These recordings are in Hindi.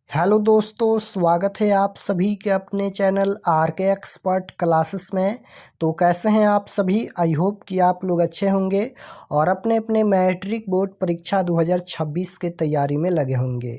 हेलो दोस्तों, स्वागत है आप सभी के अपने चैनल आर के एक्सपर्ट क्लासेस में। तो कैसे हैं आप सभी? आई होप कि आप लोग अच्छे होंगे और अपने अपने मैट्रिक बोर्ड परीक्षा 2026 के तैयारी में लगे होंगे।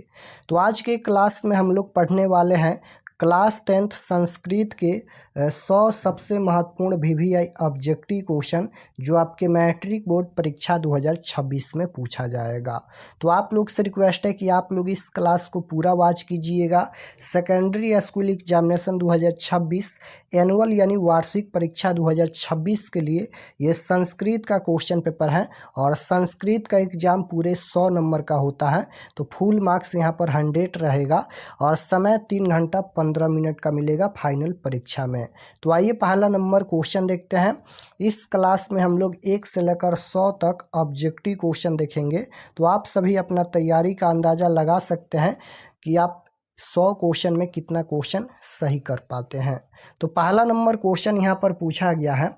तो आज के क्लास में हम लोग पढ़ने वाले हैं क्लास 10th संस्कृत के 100 सबसे महत्वपूर्ण वीवीआई ऑब्जेक्टिव क्वेश्चन जो आपके मैट्रिक बोर्ड परीक्षा 2026 में पूछा जाएगा। तो आप लोग से रिक्वेस्ट है कि आप लोग इस क्लास को पूरा वॉच कीजिएगा। सेकेंडरी स्कूल एग्जामिनेशन 2026 एनुअल यानी वार्षिक परीक्षा 2026 के लिए ये संस्कृत का क्वेश्चन पेपर है और संस्कृत का एग्जाम पूरे 100 नंबर का होता है। तो फुल मार्क्स यहाँ पर 100 रहेगा और समय 3 घंटा 15 मिनट का मिलेगा फाइनल परीक्षा में। तो आइए पहला नंबर क्वेश्चन देखते हैं। इस क्लास में हम लोग 1 से लेकर 100 तक ऑब्जेक्टिव क्वेश्चन देखेंगे। तो आप सभी अपना तैयारी का अंदाज़ा लगा सकते हैं कि आप 100 क्वेश्चन में कितना क्वेश्चन सही कर पाते हैं। तो पहला नंबर क्वेश्चन यहाँ पर पूछा गया है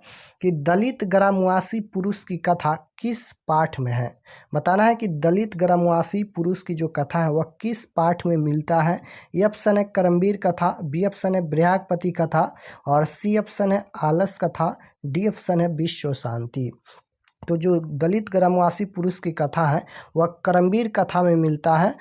कि दलित ग्रामवासी पुरुष की कथा किस पाठ में है। बताना है कि दलित ग्रामवासी पुरुष की जो कथा है वह किस पाठ में मिलता है। ए ऑप्शन है करमवीर कथा, बी ऑप्शन है बृहस्पति कथा और सी ऑप्शन है आलस कथा, डी ऑप्शन है विश्व शांति। तो जो दलित ग्रामवासी पुरुष की कथा है वह करमवीर कथा में मिलता है।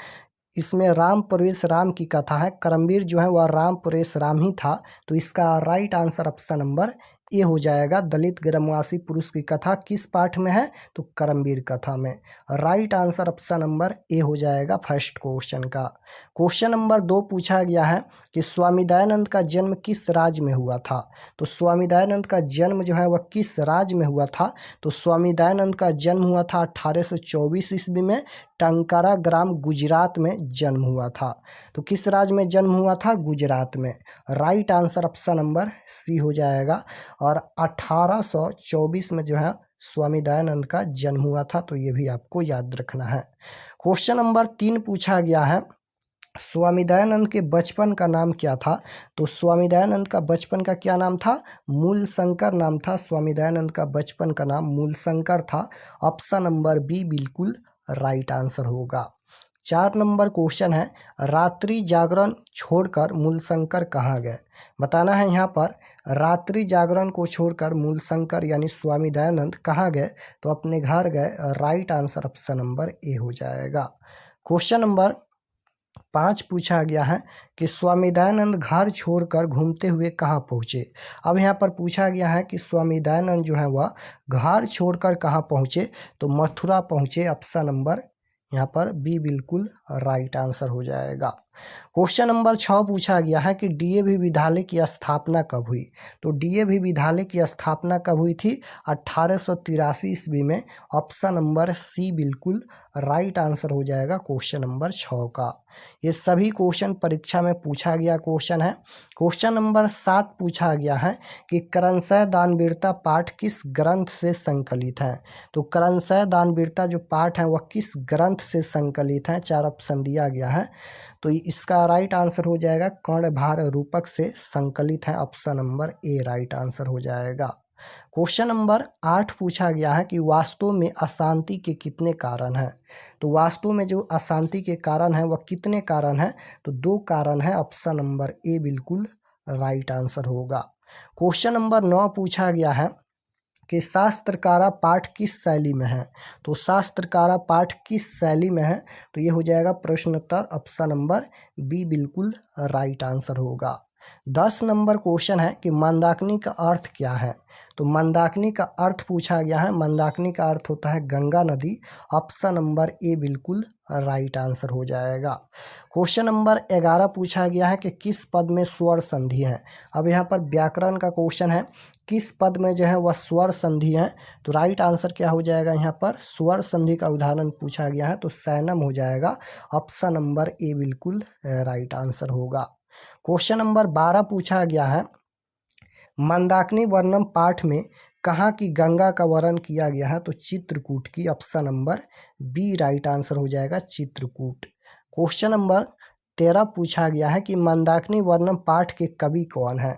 इसमें राम प्रवेश राम की कथा है। करमवीर जो है वह राम प्रवेश राम ही था। तो इसका राइट आंसर ऑप्शन नंबर ए हो जाएगा। दलित ग्रामवासी पुरुष की कथा किस पाठ में है? तो करमवीर कथा में। राइट आंसर ऑप्शन नंबर ए हो जाएगा फर्स्ट क्वेश्चन का। क्वेश्चन नंबर 2 पूछा गया है कि स्वामी दयानंद का जन्म किस राज्य में हुआ था। तो स्वामी दयानंद का जन्म जो है वह किस राज्य में हुआ था? तो स्वामी दयानंद का जन्म हुआ था 1824 ईस्वी में। टंकारा ग्राम गुजरात में जन्म हुआ था। तो किस राज्य में जन्म हुआ था? गुजरात में। Right answer option number C हो जाएगा। और 1824 में जो है स्वामी दयानंद का जन्म हुआ था। तो ये भी आपको याद रखना है। क्वेश्चन नंबर 3 पूछा गया है स्वामी दयानंद के बचपन का नाम क्या था। तो स्वामी दयानंद का बचपन का क्या नाम था? मूलशंकर नाम था। स्वामी दयानंद का बचपन का नाम मूलशंकर था। ऑप्शन नंबर बी बिल्कुल राइट आंसर होगा। 4 नंबर क्वेश्चन है रात्रि जागरण छोड़कर मूलशंकर कहाँ गए। बताना है यहाँ पर रात्रि जागरण को छोड़कर मूलशंकर यानी स्वामी दयानंद कहाँ गए? तो अपने घर गए। राइट आंसर ऑप्शन नंबर ए हो जाएगा। क्वेश्चन नंबर 5 पूछा गया है कि स्वामी दयानंद घर छोड़कर घूमते हुए कहाँ पहुँचे। अब यहाँ पर पूछा गया है कि स्वामी दयानंद जो है वह घर छोड़कर कहाँ पहुँचे। तो मथुरा पहुँचे। ऑप्शन नंबर यहाँ पर बी बिल्कुल राइट आंसर हो जाएगा। क्वेश्चन नंबर 6 पूछा गया है कि डीएवी विद्यालय की स्थापना कब हुई। तो डीएवी विद्यालय की स्थापना कब हुई थी? 1883 ईस्वी में। ऑप्शन नंबर सी बिल्कुल राइट आंसर हो जाएगा क्वेश्चन नंबर 6 का। ये सभी क्वेश्चन परीक्षा में पूछा गया क्वेश्चन है। क्वेश्चन नंबर 7 पूछा गया है कि करणशः दानवीरता पाठ किस ग्रंथ से संकलित है। तो करणशः दानवीरता जो पाठ है वह किस ग्रंथ से संकलित है? 4 ऑप्शन दिया गया है। तो इसका राइट आंसर हो जाएगा कर्णभार रूपक से संकलित है। Option number A right answer हो जाएगा। क्वेश्चन नंबर 8 पूछा गया है कि वास्तु में अशांति के कितने कारण हैं। तो वास्तु में जो अशांति के कारण हैं वह कितने कारण हैं? तो 2 कारण हैं। ऑप्शन नंबर ए बिल्कुल राइट आंसर होगा। क्वेश्चन नंबर 9 पूछा गया है कि शास्त्रकारा पाठ किस शैली में है। तो शास्त्रकारा पाठ किस शैली में है? तो ये हो जाएगा प्रश्नोत्तर। ऑप्शन नंबर बी बिल्कुल राइट आंसर होगा। 10 नंबर क्वेश्चन है कि मंदाकिनी का अर्थ क्या है। तो मंदाकिनी का अर्थ पूछा गया है। मंदाकिनी का अर्थ होता है गंगा नदी। ऑप्शन नंबर ए बिल्कुल राइट आंसर हो जाएगा। क्वेश्चन नंबर 11 पूछा गया है कि किस पद में स्वर संधि है। अब यहाँ पर व्याकरण का क्वेश्चन है, किस पद में जो है वह स्वर संधि है। तो राइट आंसर क्या हो जाएगा? यहाँ पर स्वर संधि का उदाहरण पूछा गया है तो सैनम हो जाएगा। ऑप्शन नंबर ए बिल्कुल राइट आंसर होगा। क्वेश्चन नंबर 12 पूछा गया है मंदाकिनी वर्णम पाठ में कहाँ की गंगा का वर्णन किया गया है। तो चित्रकूट की। Option number B right answer हो जाएगा चित्रकूट। क्वेश्चन नंबर 13 पूछा गया है कि मंदाकिनी वर्णम पाठ के कवि कौन है।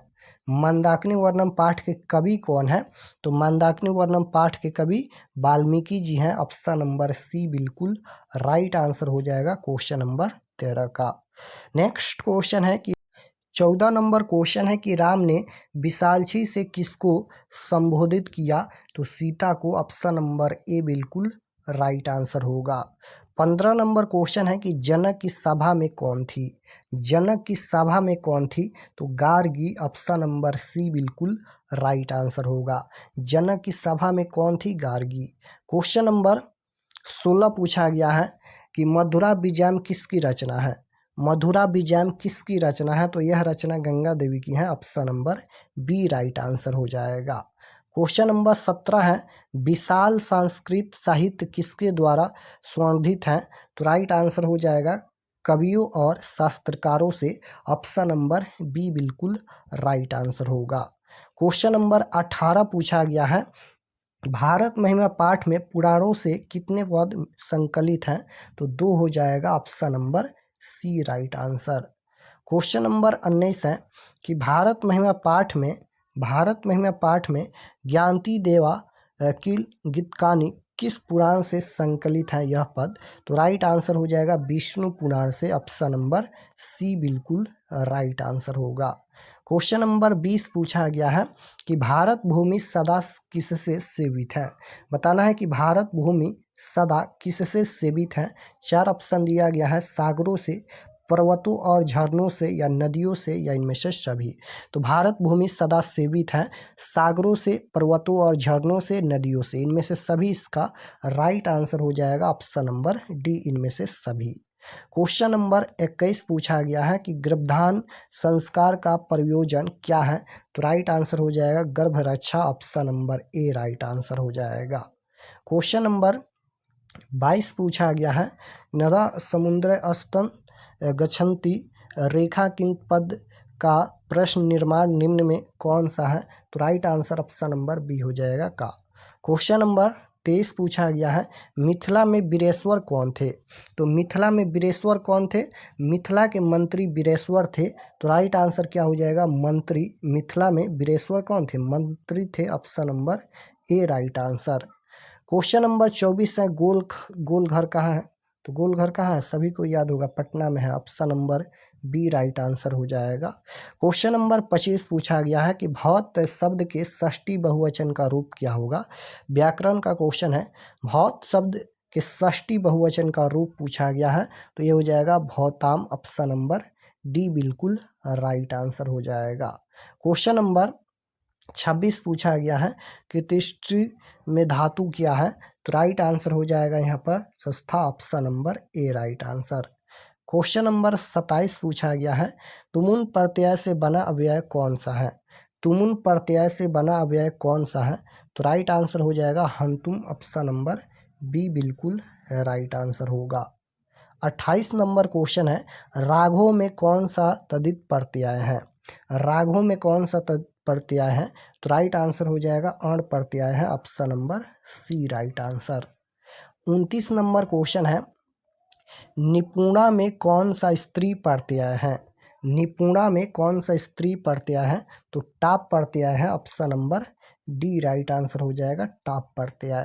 मंदाकिनी वर्णम पाठ के कवि कौन है। तो मंदाकिनी वर्णम पाठ के कवि वाल्मीकि जी हैं। ऑप्शन नंबर सी बिल्कुल राइट आंसर हो जाएगा क्वेश्चन नंबर 13 का। नेक्स्ट क्वेश्चन है कि 14 नंबर क्वेश्चन है कि राम ने विशालक्षी से किसको संबोधित किया? तो सीता को। ऑप्शन नंबर ए बिल्कुल राइट आंसर होगा। 15 नंबर क्वेश्चन है कि जनक की सभा में कौन थी? जनक की सभा में कौन थी? तो गार्गी। ऑप्शन नंबर सी बिल्कुल राइट आंसर होगा। जनक की सभा में कौन थी? गार्गी। क्वेश्चन नंबर 16 पूछा गया है कि मधुरा विजयम किसकी रचना है? मधुरा विजयम किसकी रचना है? तो यह रचना गंगा देवी की है। Option number B right answer हो जाएगा। क्वेश्चन नंबर 17 है विशाल संस्कृत साहित्य किसके द्वारा संवर्धित है? तो राइट आंसर हो जाएगा कवियों और शास्त्रकारों से। ऑप्शन नंबर बी बिल्कुल राइट आंसर होगा। क्वेश्चन नंबर 18 पूछा गया है भारत महिमा पाठ में पुराणों से कितने पद संकलित हैं? तो 2 हो जाएगा। Option number C right answer. Question number 19 है कि भारत महिमा पाठ में ज्ञानती देवा किल गीतकानी किस पुराण से संकलित है यह पद? तो राइट आंसर हो जाएगा विष्णु पुराण से। ऑप्शन नंबर सी बिल्कुल राइट आंसर होगा। क्वेश्चन नंबर 20 पूछा गया है कि भारत भूमि सदा किससे सेवित है? बताना है कि भारत भूमि सदा किससे सेवित है? 4 ऑप्शन दिया गया है सागरों से, पर्वतों और झरनों से, या नदियों से, या इनमें से सभी। तो भारत भूमि सदा सेवित है सागरों से, पर्वतों और झरनों से, नदियों से। इनमें से सभी इसका राइट आंसर हो जाएगा। ऑप्शन नंबर डी इनमें से सभी। क्वेश्चन नंबर 21 पूछा गया है कि गर्भधान संस्कार का प्रयोजन क्या है? तो राइट आंसर हो जाएगा गर्भ रक्षा। Option number A right answer हो जाएगा। क्वेश्चन नंबर 22 पूछा गया है नदा समुद्र अस्तन गच्छन्ति रेखा किन पद का प्रश्न निर्माण निम्न में कौन सा है? तो right answer option number B हो जाएगा का। क्वेश्चन नंबर 23 पूछा गया है मिथिला में वीरेश्वर कौन थे? तो मिथिला में वीरेश्वर कौन थे? मिथिला के मंत्री वीरेश्वर थे। तो राइट आंसर क्या हो जाएगा? मंत्री। मिथिला में वीरेश्वर कौन थे? मंत्री थे। Option number A right answer. Question number 24 है गोल घर कहाँ है? तो गोल घर कहाँ है? सभी को याद होगा पटना में है। Option number B right answer हो जाएगा। क्वेश्चन नंबर 25 पूछा गया है कि भौत शब्द के षष्ठी बहुवचन का रूप क्या होगा? व्याकरण का क्वेश्चन है। भौत शब्द के षष्ठी बहुवचन का रूप पूछा गया है। तो ये हो जाएगा भौताम। ऑप्शन नंबर डी बिल्कुल राइट आंसर हो जाएगा। क्वेश्चन नंबर 26 पूछा गया है कि तिष्ठि में धातु क्या है? तो राइट आंसर हो जाएगा यहाँ पर संस्था। Option number A right answer. Question number 27 पूछा गया है तुमुन प्रत्यय से बना अव्यय कौन सा है? तुमुन प्रत्यय से बना अव्यय कौन सा है? तो राइट आंसर हो जाएगा हंतुम। ऑप्शन नंबर बी बिल्कुल राइट आंसर होगा। 28 नंबर क्वेश्चन है राघव में कौन सा तद्धित प्रत्यय है? राघव में कौन सा प्रत्यय है? तो राइट आंसर हो जाएगा अण प्रत्यय है। Option number C right answer. 29 number question है निपुणा में कौन सा स्त्री प्रत्यय है? निपुणा में कौन सा स्त्री प्रत्यय है? तो टाप प्रत्यय है। Option number D right answer हो जाएगा टाप प्रत्यय।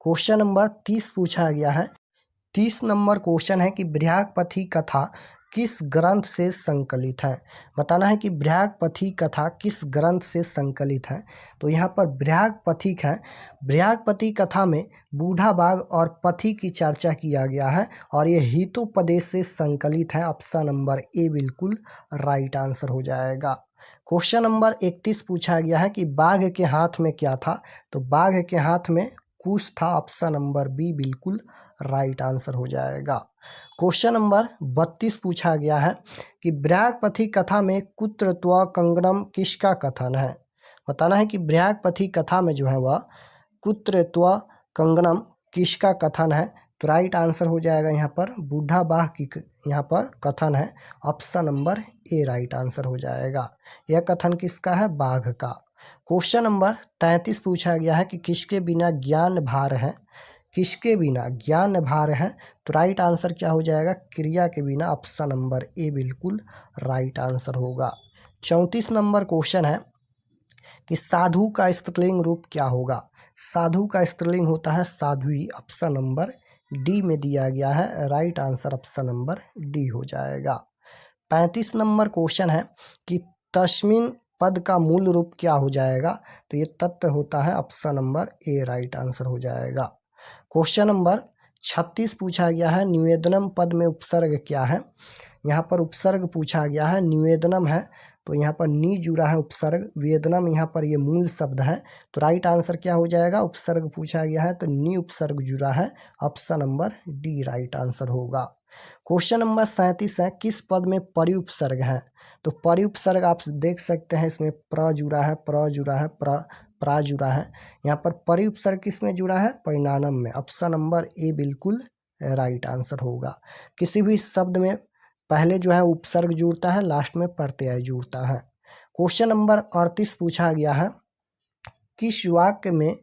क्वेश्चन नंबर 30 पूछा गया है 30 नंबर क्वेश्चन है कि बृहस्पति कथा किस ग्रंथ से संकलित है? बताना है कि बृहस्पति कथा किस ग्रंथ से संकलित है? तो यहाँ पर बृहस्पति है। बृहस्पति कथा में बूढ़ा बाघ और पथी की चर्चा किया गया है और ये हितोपदेश से संकलित है। ऑप्शन नंबर ए बिल्कुल राइट आंसर हो जाएगा। क्वेश्चन नंबर 31 पूछा गया है कि बाघ के हाथ में क्या था? तो बाघ के हाथ में कुश था। ऑप्शन नंबर बी बिल्कुल राइट आंसर हो जाएगा। क्वेश्चन नंबर 32 पूछा गया है कि बृहस्पति कथा में कुत्र त्वा कंगनम किसका कथन है? बताना है कि बृहस्पति कथा में जो है वह कुत्र त्वा कंगनम किसका कथन है? तो राइट आंसर हो जाएगा यहाँ पर बूढ़ा बाघ की यहाँ पर कथन है। Option number A right answer हो जाएगा। यह कथन किसका है? बाघ का। क्वेश्चन नंबर 33 पूछा गया है कि किसके बिना ज्ञान भार है? किसके बिना ज्ञान भार है? तो राइट आंसर क्या हो जाएगा? क्रिया के बिना। ऑप्शन नंबर ए बिल्कुल राइट आंसर होगा। 34 नंबर क्वेश्चन है कि साधु का स्त्रीलिंग रूप क्या होगा? साधु का स्त्रीलिंग होता है साध्वी। ऑप्शन नंबर डी में दिया गया है। Right answer option number D हो जाएगा। 35 नंबर क्वेश्चन है कि तस्मिन पद का मूल रूप क्या हो जाएगा, तो ये तत्व होता है option number A right answer हो जाएगा। क्वेश्चन नंबर 36 पूछा गया है निवेदनम पद में उपसर्ग क्या है। यहाँ पर उपसर्ग पूछा गया है, निवेदनम है तो यहाँ पर नी जुड़ा है उपसर्ग, वेदनम यहाँ पर ये मूल शब्द है, तो राइट आंसर क्या हो जाएगा, उपसर्ग पूछा गया है तो नी उपसर्ग जुड़ा है, option number D right answer होगा। क्वेश्चन नंबर 37 है किस पद में परिउपसर्ग है, तो परिउपसर्ग आप देख सकते हैं इसमें प्र जुड़ा है, प्र जुड़ा है, प्रा जुड़ा है, यहाँ पर परिउपसर्ग किस में जुड़ा है, परिणाम में, ऑप्शन नंबर ए बिल्कुल राइट आंसर होगा। किसी भी शब्द में पहले जो है उपसर्ग जुड़ता है, लास्ट में प्रत्यय जुड़ता है। क्वेश्चन नंबर 38 पूछा गया है किस वाक्य में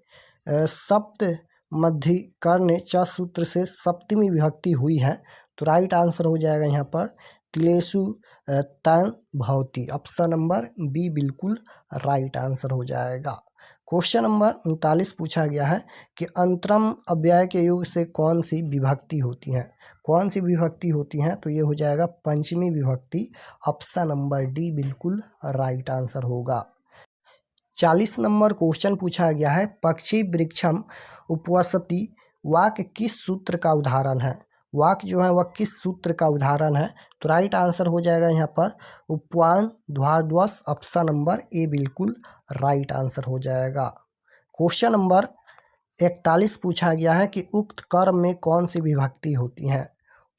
सप्त मध्यकर्ण च सूत्र से सप्तमी विभक्ति हुई है, तो राइट आंसर हो जाएगा यहाँ पर तिलेषु तन भवति, ऑप्शन नंबर बी बिल्कुल राइट आंसर हो जाएगा। क्वेश्चन नंबर 39 पूछा गया है कि अंतरम अव्यय के युग से कौन सी विभक्ति होती है, कौन सी विभक्ति होती है, तो ये हो जाएगा पंचमी विभक्ति, ऑप्शन नंबर डी बिल्कुल राइट आंसर होगा। 40 नंबर क्वेश्चन पूछा गया है पक्षी वृक्षम उपवसति वाक्य किस सूत्र का उदाहरण है, वाक्य जो है वह किस सूत्र का उदाहरण है, तो राइट आंसर हो जाएगा यहाँ पर उपवान ध्वार्द्वस, ऑप्शन नंबर ए बिल्कुल राइट आंसर हो जाएगा। क्वेश्चन नंबर 41 पूछा गया है कि उक्त कर्म में कौन सी विभक्ति होती है,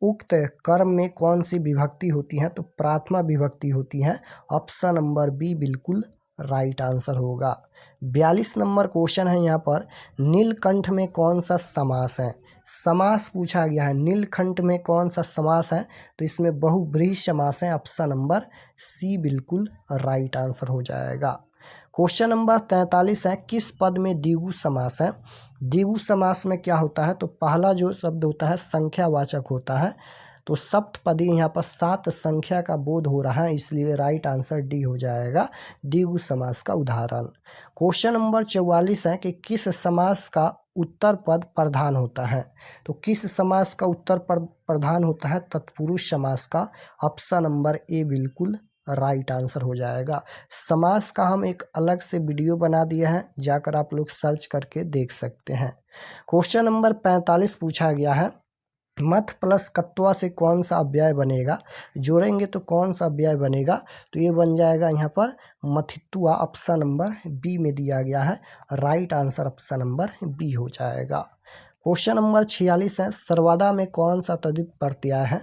उक्त कर्म में कौन सी विभक्ति होती है, तो प्राथमा विभक्ति होती है, ऑप्शन नंबर बी बिल्कुल राइट आंसर होगा। 42 नंबर क्वेश्चन है यहाँ पर नीलकंठ में कौन सा समास है, समास पूछा गया है, नीलकंठ में कौन सा समास है, तो इसमें बहुब्रीहि समास है, ऑप्शन नंबर सी बिल्कुल राइट आंसर हो जाएगा। क्वेश्चन नंबर 43 है किस पद में द्विगु समास है, द्विगु समास में क्या होता है, तो पहला जो शब्द होता है संख्यावाचक होता है, तो सप्तपदी यहाँ पर 7 संख्या का बोध हो रहा है, इसलिए राइट आंसर डी हो जाएगा द्विगु समास का उदाहरण। क्वेश्चन नंबर 44 है कि किस समास का उत्तर पद प्रधान होता है, तो किस समास का उत्तर पद प्रधान होता है, तत्पुरुष समास का, ऑप्शन नंबर ए बिल्कुल राइट आंसर हो जाएगा। समास का हम एक अलग से वीडियो बना दिया है, जाकर आप लोग सर्च करके देख सकते हैं। क्वेश्चन नंबर 45 पूछा गया है मथ प्लस कत्वा से कौन सा अव्यय बनेगा, जोड़ेंगे तो कौन सा अव्यय बनेगा, तो ये बन जाएगा यहाँ पर मथित्वा, ऑप्शन नंबर बी में दिया गया है, right answer option number B हो जाएगा। क्वेश्चन नंबर 46 है सर्वदा में कौन सा तद्धित प्रत्यय है,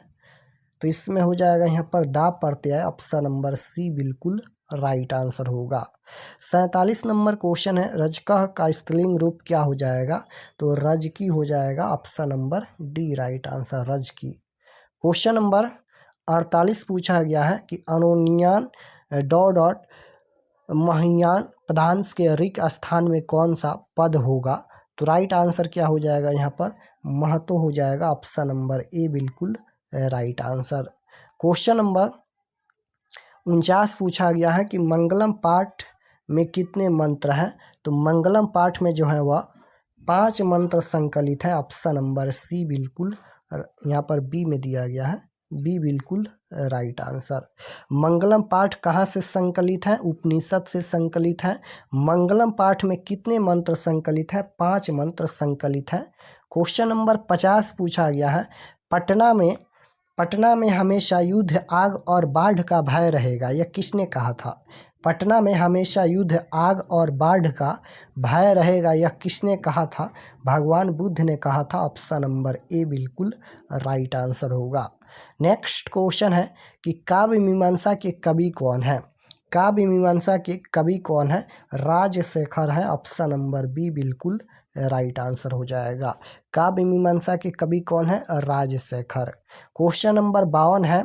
तो इसमें हो जाएगा यहाँ पर दा प्रत्यय, ऑप्शन नंबर सी बिल्कुल राइट आंसर होगा। 47 नंबर क्वेश्चन है रजकह का स्त्रीलिंग रूप क्या हो जाएगा, तो रजकी हो जाएगा, option number D right answer रजकी। क्वेश्चन नंबर 48 पूछा गया है कि अनोनियान डॉट महियान पदांश के रिक स्थान में कौन सा पद होगा, तो राइट आंसर क्या हो जाएगा यहाँ पर महतो हो जाएगा, ऑप्शन नंबर ए बिल्कुल राइट आंसर। क्वेश्चन नंबर 49 पूछा गया है कि मंगलम पाठ में कितने मंत्र हैं, तो मंगलम पाठ में जो है वह 5 मंत्र संकलित हैं, ऑप्शन नंबर सी बिल्कुल यहाँ पर बी में दिया गया है, बी बिल्कुल राइट आंसर। मंगलम पाठ कहाँ से संकलित है, उपनिषद से संकलित है। मंगलम पाठ में कितने मंत्र संकलित है, 5 मंत्र संकलित है। क्वेश्चन नंबर 50 पूछा गया है पटना में हमेशा युद्ध आग और बाढ़ का भय रहेगा, यह किसने कहा था, पटना में हमेशा युद्ध आग और बाढ़ का भय रहेगा, यह किसने कहा था, भगवान बुद्ध ने कहा था, ऑप्शन नंबर ए बिल्कुल राइट आंसर होगा। नेक्स्ट क्वेश्चन है कि काव्य मीमांसा के कवि कौन है, काव्य मीमांसा के कवि कौन है, राजशेखर है, ऑप्शन नंबर बी बिल्कुल राइट आंसर हो जाएगा। काव्य मीमांसा के कवि कौन है, राजशेखर। क्वेश्चन नंबर 52 है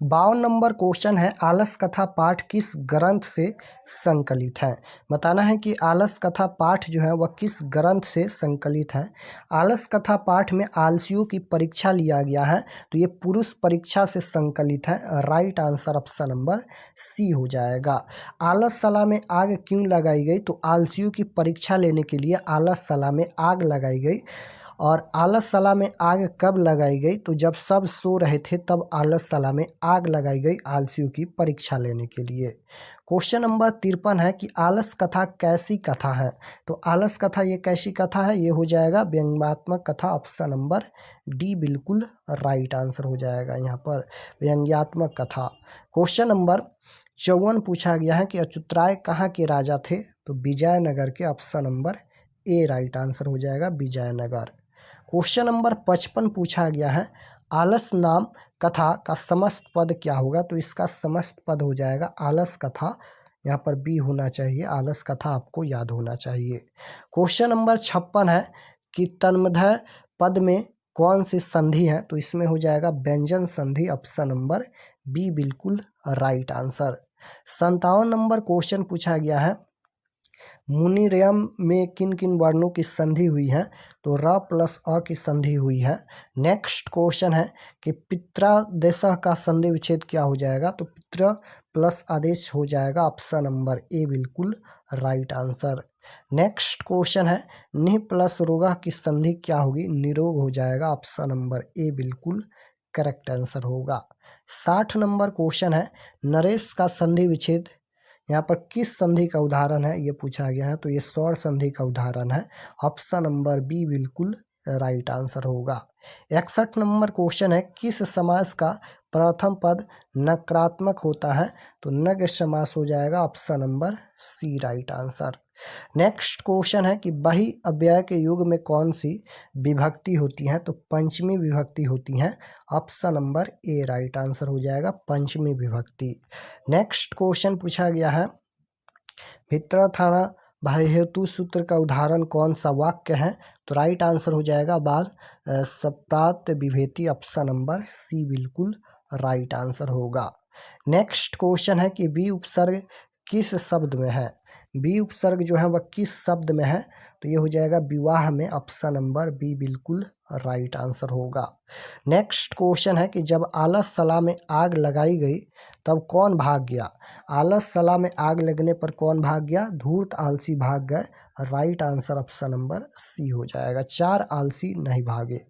52 नंबर क्वेश्चन है आलस कथा पाठ किस ग्रंथ से संकलित है, बताना है कि आलस कथा पाठ जो है वह किस ग्रंथ से संकलित है। आलस कथा पाठ में आलसियों की परीक्षा लिया गया है, तो ये पुरुष परीक्षा से संकलित है, right answer option number C हो जाएगा। आलसशाला में आग क्यों लगाई गई, तो आलसियों की परीक्षा लेने के लिए आलसशाला में आग लगाई गई, और आलसला में आग कब लगाई गई? तो जब सब सो रहे थे तब आलसला में आग लगाई गई आलसियों की परीक्षा लेने के लिए। क्वेश्चन नंबर 53 है कि आलस कथा कैसी कथा है? तो आलस कथा ये कैसी कथा है? ये हो जाएगा व्यंग्यात्मक कथा, ऑप्शन नंबर डी बिल्कुल राइट आंसर हो जाएगा यहाँ पर, व्यंग्यात्मक कथा। क्वेश्चन नंबर 54 पूछा गया है कि अच्युतराय कहाँ के राजा थे? तो विजयनगर के, option number A right answer हो जाएगा, विजयनगर। क्वेश्चन नंबर 55 पूछा गया है आलस नाम कथा का समस्त पद क्या होगा? तो इसका समस्त पद हो जाएगा आलस कथा, यहाँ पर बी होना चाहिए, आलस कथा आपको याद होना चाहिए। क्वेश्चन नंबर 56 है कि तन्मध्य पद में कौन सी संधि है? तो इसमें हो जाएगा व्यंजन संधि, ऑप्शन नंबर बी बिल्कुल राइट आंसर। 57 नंबर क्वेश्चन पूछा गया है मुनिरयम में किन किन वर्णों की संधि हुई है? तो र प्लस अ की संधि हुई है। नेक्स्ट क्वेश्चन है कि पित्रादेश का संधि विच्छेद क्या हो जाएगा? तो पित्र प्लस आदेश हो जाएगा, ऑप्शन नंबर ए बिल्कुल राइट आंसर। नेक्स्ट क्वेश्चन है निह प्लस रोगा की संधि क्या होगी? निरोग हो जाएगा, ऑप्शन नंबर ए बिल्कुल करेक्ट आंसर होगा। 60 नंबर क्वेश्चन है नरेश का संधि विच्छेद यहाँ पर किस संधि का उदाहरण है, ये पूछा गया है। तो ये स्वर संधि का उदाहरण है, ऑप्शन नंबर बी बिल्कुल राइट आंसर होगा। 61 नंबर क्वेश्चन है किस समास का प्रथम पद नकारात्मक होता है? तो नग समास हो जाएगा, option number C right answer. Next question है कि बही अव्यय के युग में कौन सी विभक्ति होती है? तो पंचमी विभक्ति होती है, option number A right answer हो जाएगा, पंचमी विभक्ति। नेक्स्ट क्वेश्चन पूछा गया है भित्रथाना भाई हेतु सूत्र का उदाहरण कौन सा वाक्य है? तो राइट आंसर हो जाएगा बाल सप्तात विभेति, ऑप्शन नंबर सी बिल्कुल राइट आंसर होगा। नेक्स्ट क्वेश्चन है कि बी उपसर्ग किस शब्द में है? बी उपसर्ग जो है वह किस शब्द में है? तो ये हो जाएगा विवाह में, ऑप्शन नंबर बी बिल्कुल राइट आंसर होगा। नेक्स्ट क्वेश्चन है कि जब आलस सला में आग लगाई गई तब कौन भाग गया? आलस सला में आग लगने पर कौन भाग गया? धूर्त आलसी भाग गए, right answer option number C हो जाएगा, 4 आलसी नहीं भागे।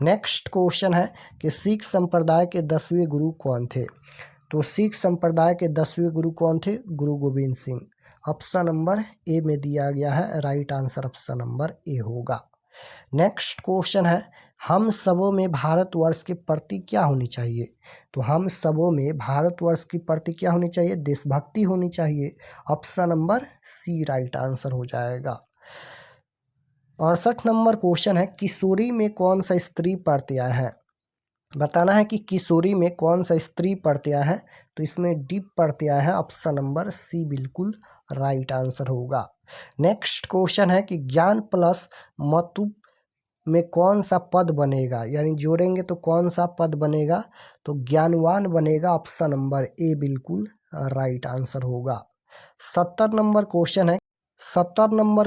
नेक्स्ट क्वेश्चन है कि सिख संप्रदाय के 10वें गुरु कौन थे? तो सिख संप्रदाय के 10वें गुरु कौन थे? Guru Gobind Singh, option number A में दिया गया है, right answer option number A होगा। नेक्स्ट क्वेश्चन है हम सबों में भारतवर्ष के प्रति क्या होनी चाहिए? तो हम सबों में भारतवर्ष की प्रति क्या होनी चाहिए? देशभक्ति होनी चाहिए, option number C right answer हो जाएगा। 68 नंबर क्वेश्चन है किशोरी में कौन सा स्त्री प्रत्यय है? बताना है कि किशोरी में कौन सा स्त्री प्रत्यय है? तो इसमें डी प्रत्यय है, ऑप्शन नंबर सी बिल्कुल राइट आंसर होगा। नेक्स्ट क्वेश्चन है कि ज्ञान प्लस मतुप में कौन सा पद बनेगा, यानी जोड़ेंगे तो कौन सा पद बनेगा? तो ज्ञानवान बनेगा, ऑप्शन नंबर ए बिल्कुल राइट आंसर होगा। 70 नंबर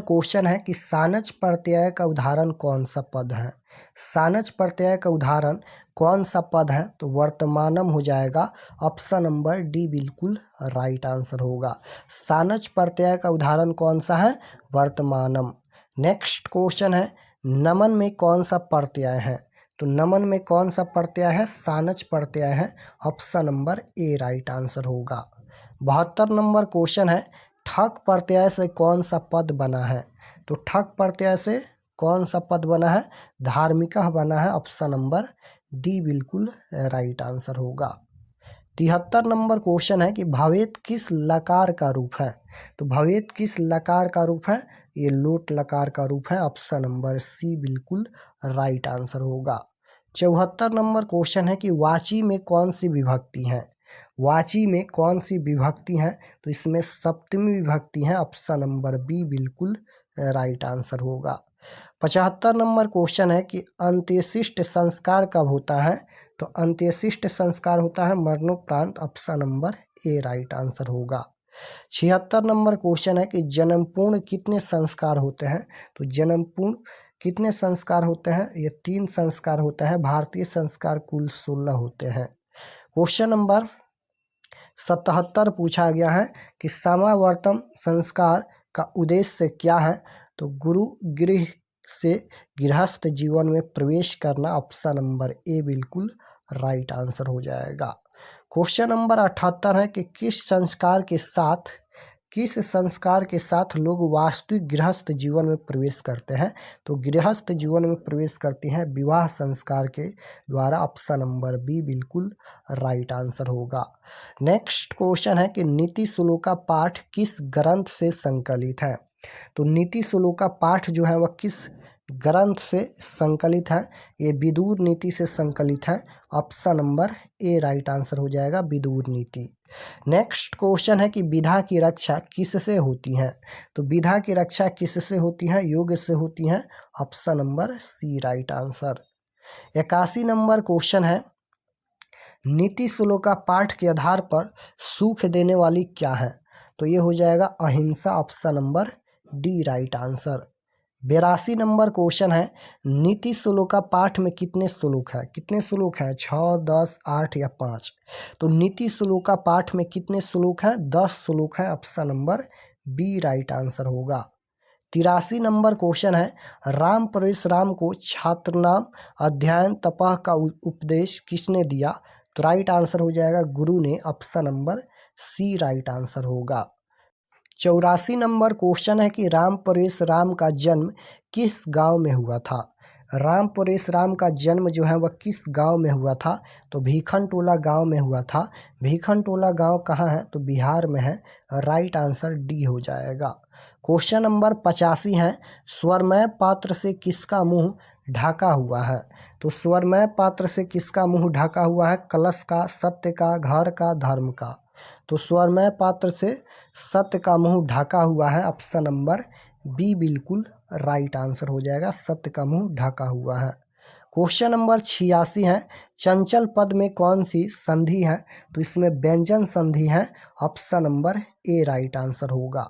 क्वेश्चन है कि सानच प्रत्यय का उदाहरण कौन सा पद है? सानच प्रत्यय का उदाहरण कौन सा पद है? तो वर्तमानम हो जाएगा, ऑप्शन नंबर डी बिल्कुल राइट आंसर होगा। सानच प्रत्यय का उदाहरण कौन सा है? वर्तमानम। नेक्स्ट क्वेश्चन है नमन में कौन सा प्रत्यय है? तो नमन में कौन सा प्रत्यय है? सानच प्रत्यय है, option number A right answer होगा। 72 नंबर क्वेश्चन है ठक प्रत्यय से कौन सा पद बना है? तो ठक प्रत्यय से कौन सा पद बना है? धार्मिका बना है, ऑप्शन नंबर डी बिल्कुल राइट आंसर होगा। 73 नंबर क्वेश्चन है कि भवेत किस लकार का रूप है? तो भवेत किस लकार का रूप है? ये लोट लकार का रूप है, ऑप्शन नंबर सी बिल्कुल राइट आंसर होगा। 74 नंबर क्वेश्चन है कि वाची में कौन सी विभक्ति है? वाची में कौन सी विभक्ति है? तो इसमें सप्तमी विभक्ति है, ऑप्शन नंबर बी बिल्कुल राइट आंसर होगा। 75 नंबर क्वेश्चन है कि अंत्येष्टि संस्कार कब होता है? तो अंत्येष्टि संस्कार होता है मरणोपरांत, option number A right answer होगा। 76 नंबर क्वेश्चन है कि जन्मपूर्ण कितने संस्कार होते हैं? तो जन्मपूर्ण कितने संस्कार होते हैं? ये 3 संस्कार होते हैं, भारतीय संस्कार कुल 16 होते हैं। क्वेश्चन नंबर 77 पूछा गया है कि समावर्तन संस्कार का उद्देश्य क्या है? तो गुरु गृह से गृहस्थ जीवन में प्रवेश करना, ऑप्शन नंबर ए बिल्कुल राइट आंसर हो जाएगा। क्वेश्चन नंबर 78 है कि किस संस्कार के साथ लोग वास्तविक गृहस्थ जीवन में प्रवेश करते हैं? तो गृहस्थ जीवन में प्रवेश करते हैं विवाह संस्कार के द्वारा, ऑप्शन नंबर बी बिल्कुल राइट आंसर होगा। नेक्स्ट क्वेश्चन है कि नीति श्लोका पाठ किस ग्रंथ से संकलित है? तो नीति श्लोका पाठ जो है वह किस ग्रंथ से संकलित है? ये विदुर नीति से संकलित है, option number A right answer हो जाएगा, विदुर नीति। नेक्स्ट क्वेश्चन है कि विधा की रक्षा किससे होती है? तो विधा की रक्षा किससे होती है? योग से होती है, option number C right answer. 81 number question है, नीति श्लोका पाठ के आधार पर सुख देने वाली क्या है? तो ये हो जाएगा अहिंसा, option number D right answer. 82 number question है, नीति श्लोका पाठ में कितने श्लोक है? कितने श्लोक हैं? 6, 10, 8 या 5? तो नीति श्लोका पाठ में कितने श्लोक हैं? 10 श्लोक हैं, option number B right answer होगा। 83 नंबर क्वेश्चन है, राम परशुराम को छात्रनाम अध्ययन तपः का उपदेश किसने दिया? तो राइट आंसर हो जाएगा गुरु ने, option number C right answer होगा। 84 नंबर क्वेश्चन है कि राम परशुराम का जन्म किस गांव में हुआ था? राम परशुराम का जन्म जो है वह किस गांव में हुआ था? तो भीखनटोला गांव में हुआ था। भीखनटोला गांव कहाँ है? तो बिहार में है, राइट आंसर डी हो जाएगा। क्वेश्चन नंबर 85 है, स्वरमय पात्र से किसका मुंह ढका हुआ है? तो स्वरमय पात्र से किसका मुंह ढका हुआ है? कलश का, सत्य का, घर का, धर्म का? तो स्वरमय पात्र से सत्य का मुंह ढका हुआ है, ऑप्शन नंबर बी बिल्कुल राइट आंसर हो जाएगा, सत्य का मुंह ढका हुआ है। क्वेश्चन नंबर 86 है, चंचल पद में कौन सी संधि है? तो इसमें व्यंजन संधि है, option number A right answer होगा।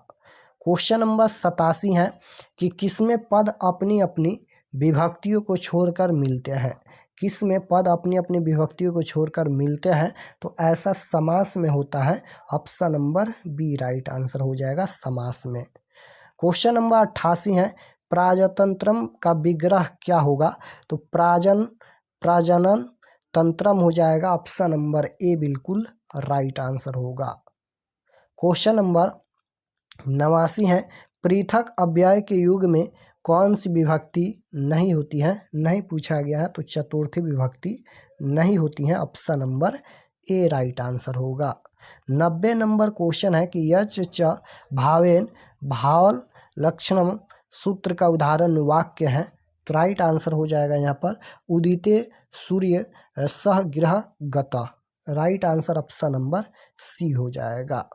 क्वेश्चन नंबर 87 है कि किसमें पद अपनी अपनी विभक्तियों को छोड़कर मिलते हैं? किस में पद अपनी अपनी विभक्तियों को छोड़कर मिलते हैं? तो ऐसा समास में होता है, option number B right answer हो जाएगा, समास में। क्वेश्चन नंबर 88 है, प्राजतंत्रम का विग्रह क्या होगा? तो प्राजनन तंत्रम हो जाएगा, ऑप्शन नंबर ए बिल्कुल राइट आंसर होगा। क्वेश्चन नंबर 89 है, पृथक अव्यय के युग में कौन सी विभक्ति नहीं होती है? नहीं पूछा गया है, तो चतुर्थी विभक्ति नहीं होती है, option number A right answer होगा। 90 नंबर क्वेश्चन है कि यच च भावेन भाव लक्षणम सूत्र का उदाहरण वाक्य है? तो राइट आंसर हो जाएगा यहाँ पर उदिते सूर्य सह गृह गता, right answer option number C हो जाएगा।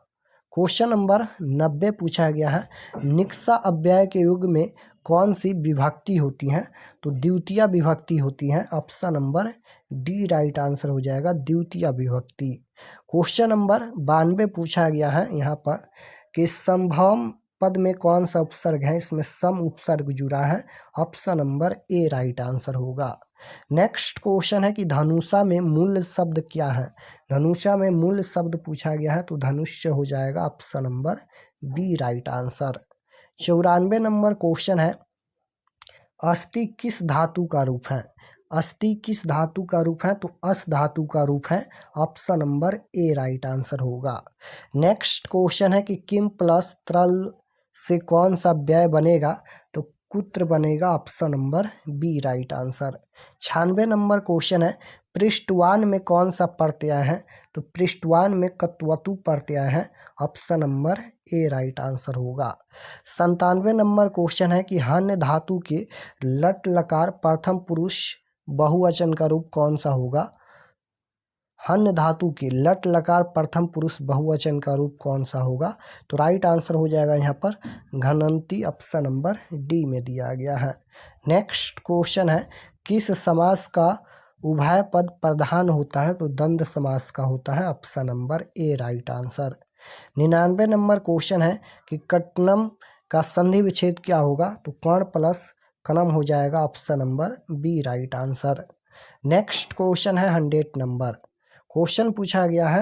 क्वेश्चन नंबर 90 पूछा गया है, निक्सा अव्यय के युग में कौन सी विभक्ति होती है? तो द्वितीय विभक्ति होती है, option number D right answer हो जाएगा, द्वितीय विभक्ति। क्वेश्चन नंबर 92 पूछा गया है यहाँ पर कि संभव पद में कौन सा उपसर्ग है? इसमें सम उपसर्ग जुड़ा है, option number A right answer होगा। नेक्स्ट क्वेश्चन है कि धनुषा में मूल शब्द क्या है? धनुषा में मूल शब्द पूछा गया है, तो धनुष्य हो जाएगा, option number B right answer. 94 number question है, अस्थि किस धातु का रूप है? अस्थि किस धातु का रूप है? तो अस धातु का रूप है, option number A right answer होगा। नेक्स्ट क्वेश्चन है कि किम प्लस त्रल से कौन सा व्यय बनेगा? तो कुत्र बनेगा, option number B right answer. 96 number question है, पृष्ठवान में कौन सा प्रत्यय है? तो पृष्ठवान में कत्वतु प्रत्यय है, option number A right answer होगा। 97 नंबर क्वेश्चन है कि हन्य धातु के लट लकार प्रथम पुरुष बहुवचन का रूप कौन सा होगा? हन्य धातु के लट लकार प्रथम पुरुष बहुवचन का रूप कौन सा होगा? तो राइट आंसर हो जाएगा यहाँ पर घनंती, ऑप्शन नंबर डी में दिया गया है। नेक्स्ट क्वेश्चन है, किस समास का उभय पद प्रधान होता है? तो द्वंद्व समास का होता है, option number A right answer. 99 number question है कि कट्नम का संधि विच्छेद क्या होगा? तो कर्ण प्लस कनम हो जाएगा, option number B right answer. Next question है 100 नंबर क्वेश्चन पूछा गया है,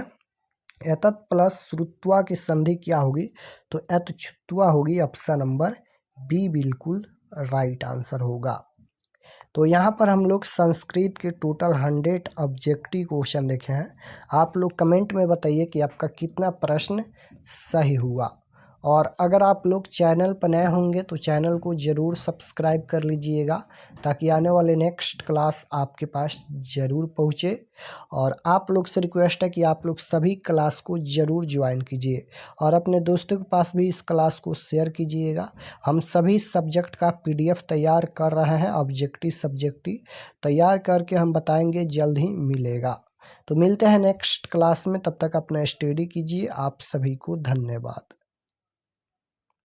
एतत् प्लस श्रुत्वा की संधि क्या होगी? तो एतच्छुत्वा होगी, ऑप्शन नंबर बी बिल्कुल राइट आंसर होगा। तो यहाँ पर हम लोग संस्कृत के टोटल 100 ऑब्जेक्टिव क्वेश्चन देखे हैं। आप लोग कमेंट में बताइए कि आपका कितना प्रश्न सही हुआ। और अगर आप लोग चैनल पर नए होंगे तो चैनल को ज़रूर सब्सक्राइब कर लीजिएगा, ताकि आने वाले नेक्स्ट क्लास आपके पास ज़रूर पहुँचे। और आप लोग से रिक्वेस्ट है कि आप लोग सभी क्लास को ज़रूर ज्वाइन कीजिए और अपने दोस्तों के पास भी इस क्लास को शेयर कीजिएगा। हम सभी सब्जेक्ट का PDF तैयार कर रहे हैं, ऑब्जेक्टिव सब्जेक्टिव तैयार करके हम बताएंगे, जल्द ही मिलेगा। तो मिलते हैं नेक्स्ट क्लास में, तब तक अपना स्टडी कीजिए। आप सभी को धन्यवाद।